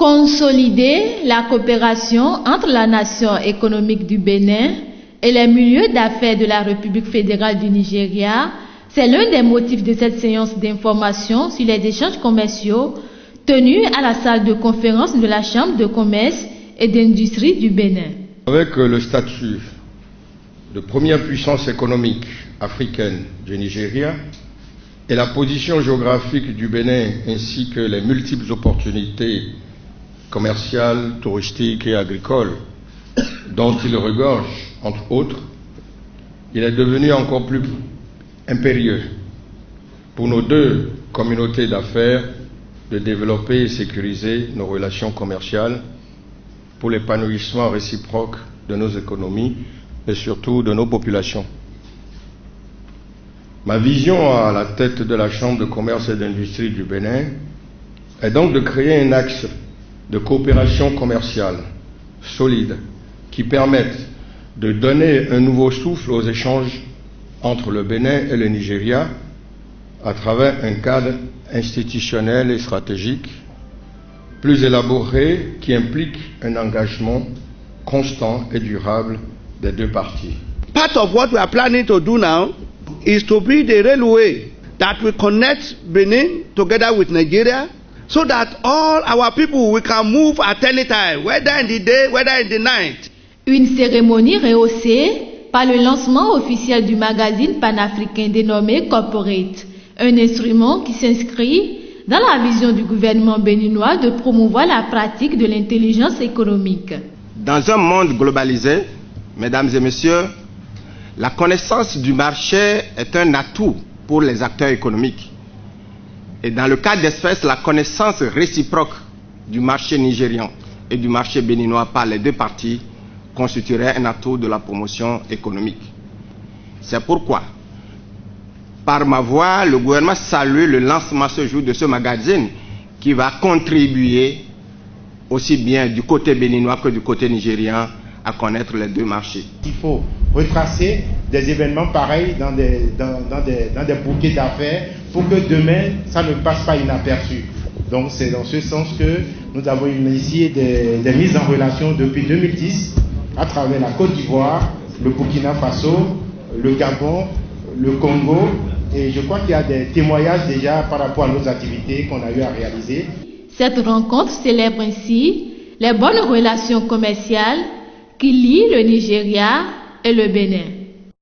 Consolider la coopération entre la nation économique du Bénin et les milieux d'affaires de la République fédérale du Nigeria, c'est l'un des motifs de cette séance d'information sur les échanges commerciaux tenue à la salle de conférence de la Chambre de commerce et d'industrie du Bénin. Avec le statut de première puissance économique africaine du Nigeria et la position géographique du Bénin ainsi que les multiples opportunités commerciales, touristiques et agricoles dont il regorge, entre autres, il est devenu encore plus impérieux pour nos deux communautés d'affaires de développer et sécuriser nos relations commerciales pour l'épanouissement réciproque de nos économies et surtout de nos populations. Ma vision à la tête de la Chambre de commerce et d'industrie du Bénin est donc de créer un axe de coopération commerciale solide qui permette de donner un nouveau souffle aux échanges entre le Bénin et le Nigeria à travers un cadre institutionnel et stratégique plus élaboré qui implique un engagement constant et durable des deux parties. Part of what we are planning to do now is to build a railway that will connect Benin together with Nigeria so that all our people we can move at any time, whether in the day, whether in the night. Une cérémonie rehaussée par le lancement officiel du magazine panafricain dénommé Corporate, un instrument qui s'inscrit dans la vision du gouvernement béninois de promouvoir la pratique de l'intelligence économique. Dans un monde globalisé, mesdames et messieurs, la connaissance du marché est un atout pour les acteurs économiques. Et dans le cas d'espèce, la connaissance réciproque du marché nigérian et du marché béninois par les deux parties constituerait un atout de la promotion économique. C'est pourquoi, par ma voix, le gouvernement salue le lancement ce jour de ce magazine qui va contribuer aussi bien du côté béninois que du côté nigérian à connaître les deux marchés. Il faut retracer des événements pareils dans des bouquets d'affaires pour que demain, ça ne passe pas inaperçu. Donc c'est dans ce sens que nous avons initié des mises en relation depuis 2010 à travers la Côte d'Ivoire, le Burkina Faso, le Gabon, le Congo, et je crois qu'il y a des témoignages déjà par rapport à nos activités qu'on a eu à réaliser. Cette rencontre célèbre ainsi les bonnes relations commerciales qui lient le Nigeria et le Bénin.